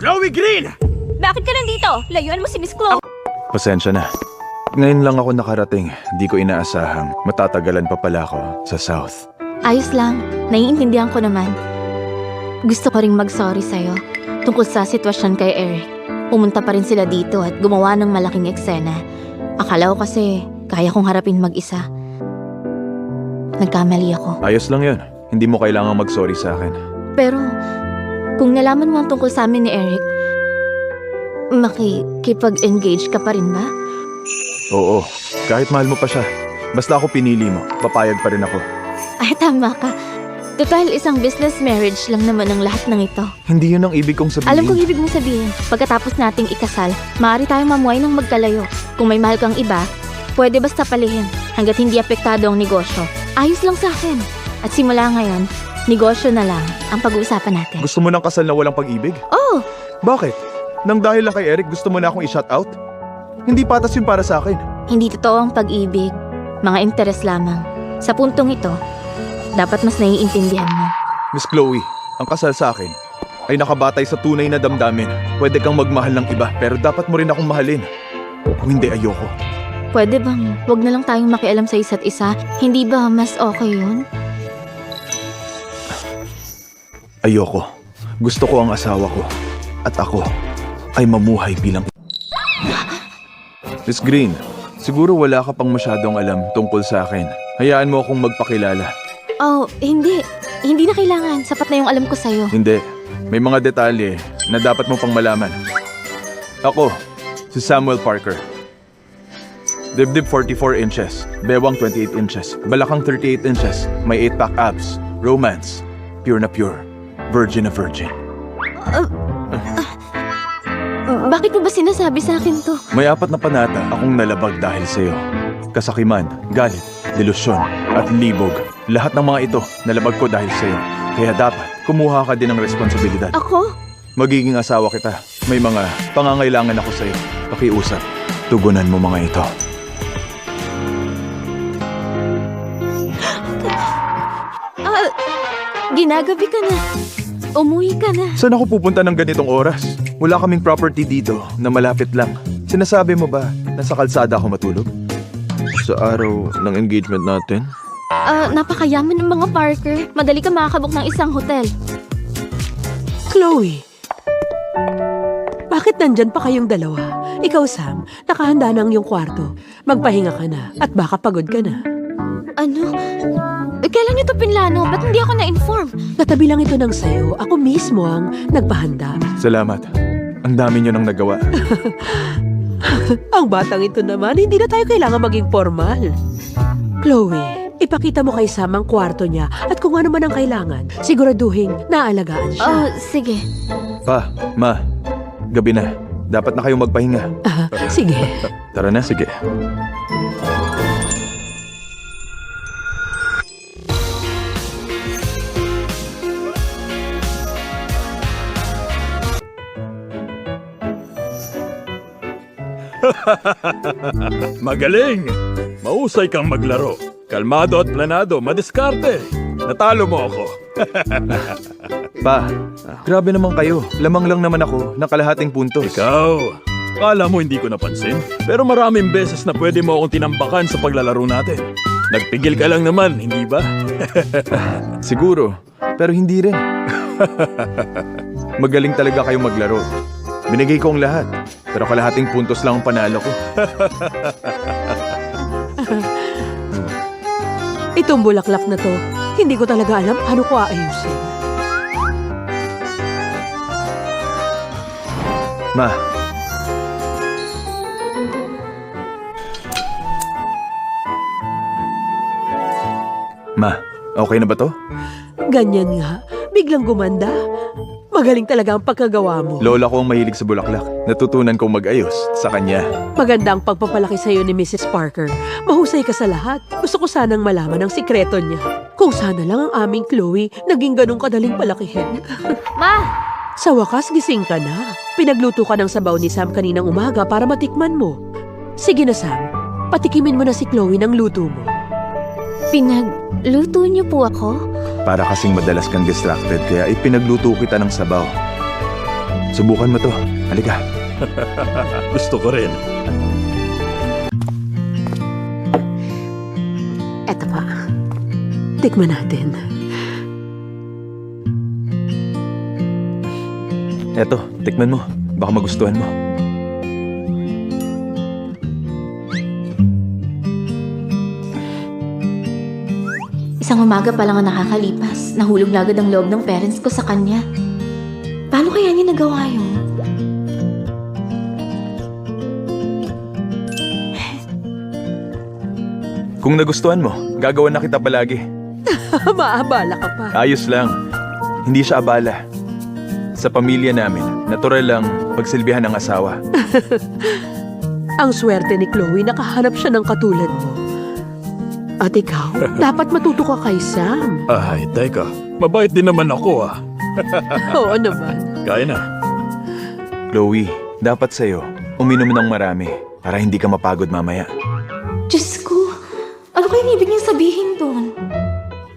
Chloe Green! Bakit ka nandito? Layuan mo si Miss Chloe. Pasensya na. Ngayon lang ako nakarating. Di ko inaasahang matatagalan pa pala ako sa South. Ayos lang. Naiintindihan ko naman. Gusto ko ring mag-sorry sa'yo tungkol sa sitwasyon kay Eric. Pumunta pa rin sila dito at gumawa ng malaking eksena. Akala ko kasi kaya kong harapin mag-isa. Nagkamali ako. Ayos lang yun. Hindi mo kailangang mag-sorry sa akin. Pero kung nalaman mo ang tungkol sa amin ni Eric, makikipag-engage ka pa rin ba? Oo, kahit mahal mo pa siya. Basta ako pinili mo, papayag pa rin ako. Ay, tama ka. Total, isang business marriage lang naman ang lahat ng ito. Hindi yun ang ibig kong sabihin. Alam kong ibig mong sabihin, pagkatapos nating ikasal, maaari tayong mamuhay ng magkalayo. Kung may mahal kang iba, pwede basta palihin hanggat hindi apektado ang negosyo. Ayos lang sa akin. At simula ngayon, negosyo na lang ang pag-uusapan natin. Gusto mo ng kasal na walang pag-ibig? Oh! Bakit? Nang dahil lang kay Eric, gusto mo na akong i-shut out? Hindi patas yun para sa akin. Hindi totoo ang pag-ibig. Mga interes lamang. Sa puntong ito, dapat mas naiintindihan mo. Miss Chloe, ang kasal sa akin ay nakabatay sa tunay na damdamin. Pwede kang magmahal ng iba, pero dapat mo rin akong mahalin. Kung hindi, ayoko. Pwede bang wag na lang tayong makialam sa isa't isa? Hindi ba mas okay yun? Ayoko. Gusto ko ang asawa ko. At ako ay mamuhay bilang... Miss Green, siguro wala ka pang masyadong alam tungkol sa akin. Hayaan mo akong magpakilala. Oh, hindi. Hindi na kailangan. Sapat na yung alam ko sa'yo. Hindi. May mga detalye na dapat mo pang malaman. Ako, si Samuel Parker. Dibdib 44 inches, bewang 28 inches, balakang 38 inches, may 8-pack abs, romance, pure na pure, virgin na virgin. Bakit mo ba sinasabi sa akin to? May 4 na panata akong nalabag dahil sa'yo. Kasakiman, galit, delusyon, at libog. Lahat ng mga ito nalabag ko dahil sa'yo. Kaya dapat kumuha ka din ng responsibilidad. Ako? Magiging asawa kita. May mga pangangailangan ako sa'yo. Pakiusap, tugunan mo mga ito. Ginagabi ka na. Umuwi ka na. Saan ako pupunta ng ganitong oras? Wala kaming property dito na malapit lang. Sinasabi mo ba na sa kalsada ako matulog? Sa araw ng engagement natin? Napakayaman ng mga Parker. Madali ka makakabok ng isang hotel. Chloe, bakit nandyan pa kayong dalawa? Ikaw, Sam, nakahanda na ang iyong kwarto. Magpahinga ka na at baka pagod ka na. Ano? Kailan niyo to pinlano? Ba't hindi ako na-inform? Katabi lang ito ng sayo. Ako mismo ang nagpahanda. Salamat. Ang dami niyo nang nagawa. Ang batang ito naman, hindi na tayo kailangan maging formal. Chloe, ipakita mo kay Sam ang kwarto niya at kung ano man ang kailangan, siguraduhin naalagaan siya. Oh, sige. Pa, ma, gabi na. Dapat na kayong magpahinga. Sige. Tara na, sige. Magaling! Mahusay kang maglaro. Kalmado at planado, madiskarte. Natalo mo ako. Pa, grabe naman kayo. Lamang lang naman ako ng kalahating puntos. Ikaw, akala mo hindi ko napansin? Pero maraming beses na pwede mo akong tinambakan sa paglalaro natin. Nagpigil ka lang naman, hindi ba? Siguro, pero hindi rin. Magaling talaga kayong maglaro. Binigay ko ang lahat, pero kalahating puntos lang ang panalo ko. Itong bulaklak na to, hindi ko talaga alam paano ko aayusin. Ma. Ma, okay na ba to? Ganyan nga, biglang gumanda. Magaling talaga ang pagkagawa mo. Lola ko ang mahilig sa bulaklak. Natutunan kong mag-ayos sa kanya. Maganda ang pagpapalaki sa'yo ni Mrs. Parker. Mahusay ka sa lahat. Gusto ko sanang malaman ang sikreto niya. Kung sana lang ang aming Chloe naging ganun kadaling palakihin. Ma! Sa wakas, gising ka na. Pinagluto ka ng sabaw ni Sam kaninang umaga para matikman mo. Sige na, Sam. Patikimin mo na si Chloe ng luto mo. Pinagluto niyo po ako? Para kasing madalas kang distracted, kaya ipinagluto kita ng sabaw. Subukan mo to. Halika. Gusto ko rin. Eto pa. Tikman natin. Eto, tikman mo. Baka magustuhan mo. Isang umaga pa lang ang nakakalipas. Nahulog na agad ang loob ng parents ko sa kanya. Paano kaya niya nagawa yun? Kung nagustuhan mo, gagawan na kita palagi. Maabala ka pa. Ayos lang. Hindi siya abala. Sa pamilya namin, natural lang pagsilbihan ng asawa. Ang swerte ni Chloe, nakahanap siya ng katulad mo. At ikaw, dapat matuto ka kay Sam. Ay, teka. Mabait din naman ako ah. Oo naman. Kaya na. Chloe, dapat sa'yo, uminom ng marami para hindi ka mapagod mamaya. Diyos ko, ano kaya ibig niyang sabihin doon?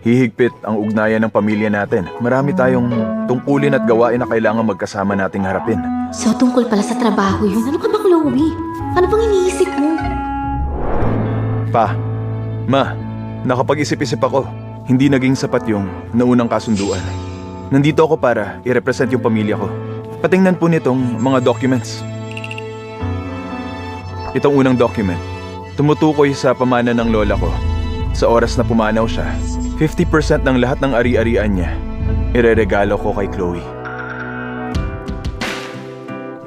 Hihigpit ang ugnayan ng pamilya natin. Marami tayong tungkulin at gawain na kailangan magkasama nating harapin. So tungkol pala sa trabaho yun. Ano ka ba, Chloe? Ano pang iniisip mo? Pa, Ma, nakapag-isip-isip ako. Hindi naging sapat yung naunang kasunduan. Nandito ako para i-represent yung pamilya ko. Patingnan po nitong mga documents. Itong unang document, tumutukoy sa pamana ng lola ko. Sa oras na pumanaw siya, 50% ng lahat ng ari-arian niya, ireregalo ko kay Chloe.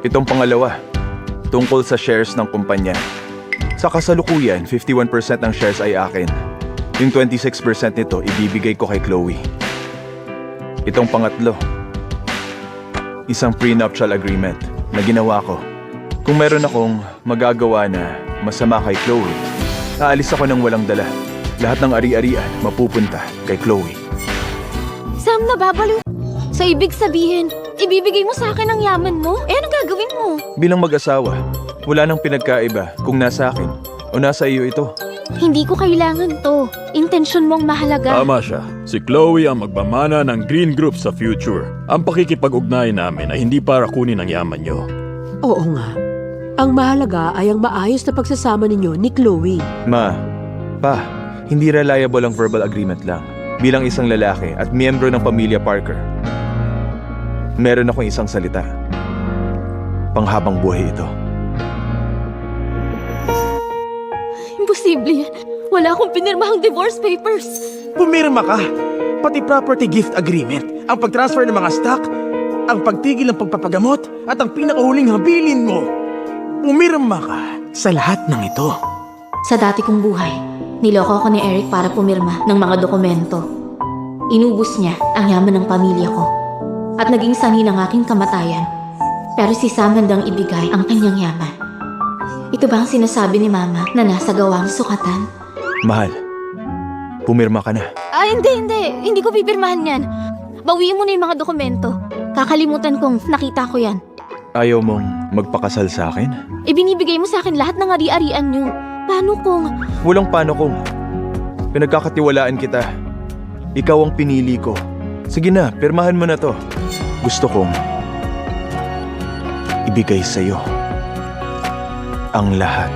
Itong pangalawa, tungkol sa shares ng kumpanya. Sa kasalukuyan, 51% ng shares ay akin. Yung 26% nito, ibibigay ko kay Chloe. Itong pangatlo, isang prenuptial agreement na ginawa ko. Kung meron akong magagawa na masama kay Chloe, aalis ako ng walang dala. Lahat ng ari-arian mapupunta kay Chloe. Sam, nababaliw. So ibig sabihin, ibibigay mo sa akin ang yaman mo? Eh, anong gagawin mo? Bilang mag-asawa, wala nang pinagkaiba kung nasa akin o nasa iyo ito. Hindi ko kailangan to. Intensyon mong mahalaga. Tama siya. Si Chloe ang magmamana ng Green Group sa future. Ang pakikipag-ugnayan namin ay hindi para kunin ang yaman niyo. Oo nga. Ang mahalaga ay ang maayos na pagsasama ninyo ni Chloe. Ma, Pa, hindi reliable ang verbal agreement lang. Bilang isang lalaki at miyembro ng pamilya Parker, meron akong isang salita. Panghabang buhay ito. Imposible yan. Wala akong pinirmahang divorce papers. Pumirma ka. Pati property gift agreement, ang pag-transfer ng mga stock, ang pagtigil ng pagpapagamot, at ang pinakahuling habilin mo. Pumirma ka sa lahat ng ito. Sa dati kong buhay, niloko ako ni Eric para pumirma ng mga dokumento. Inubos niya ang yaman ng pamilya ko at naging sanhi ng aking kamatayan. Pero si Sam handang ibigay ang kanyang yaman. Ito ba ang sinasabi ni Mama na nasa gawang sukatan? Mahal, pumirma ka na. Hindi. Hindi ko pipirmahan yan. Bawiin mo na yung mga dokumento. Kakalimutan kong nakita ko yan. Ayaw mong magpakasal sa akin? Ibinibigay mo sa akin lahat ng ari-arian niyo. Paano kung... Walang paano kung. Pinagkakatiwalaan kita. Ikaw ang pinili ko. Sige na, pirmahan mo na to. Gusto kong ibigay sa'yo ang lahat.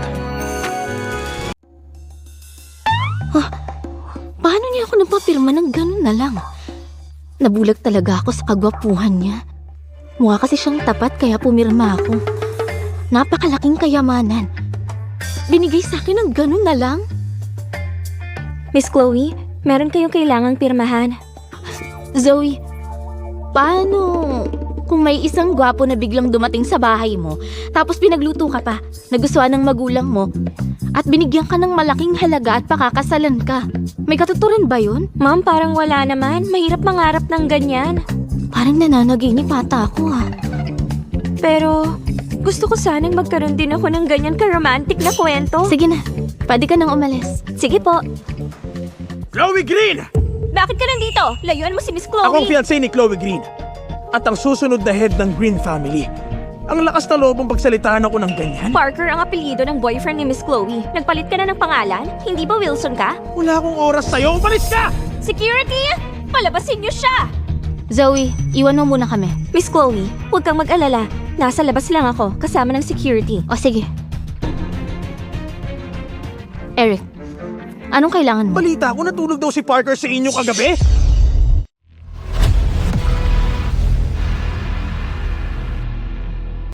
Paano niya ako napapirma ng ganun na lang? Nabulag talaga ako sa kagwapuhan niya. Mukha kasi siyang tapat kaya pumirma ako. Napakalaking kayamanan. Binigay sa akin ng ganun na lang? Miss Chloe, meron kayong kailangang pirmahan. Zoe, paano kung may isang gwapo na biglang dumating sa bahay mo, tapos pinagluto ka pa, nagustuhan ng magulang mo, at binigyan ka ng malaking halaga at pakakasalan ka? May katuturan ba yun? Ma'am, parang wala naman. Mahirap mangarap ng ganyan. Parang nananaginip ata ako ah. Pero gusto ko sanang magkaroon din ako ng ganyan ka-romantic na kwento. Sige na, pwede ka nang umalis. Sige po. Chloe Green! Bakit ka nandito? Layuan mo si Miss Chloe. Ako ang fiancé ni Chloe Green. At ang susunod na head ng Green family. Ang lakas na loob ang pagsalitaan ako ng ganyan. Parker ang apelyido ng boyfriend ni Miss Chloe. Nagpalit ka na ng pangalan? Hindi ba Wilson ka? Wala akong oras sa'yo. Umalis ka! Security! Palabasin niyo siya! Zoe, iwan mo muna kami. Miss Chloe, huwag kang mag-alala. Nasa labas lang ako, kasama ng security. O sige. Eric, anong kailangan mo? Balita ko natulog daw si Parker sa inyo kagabi.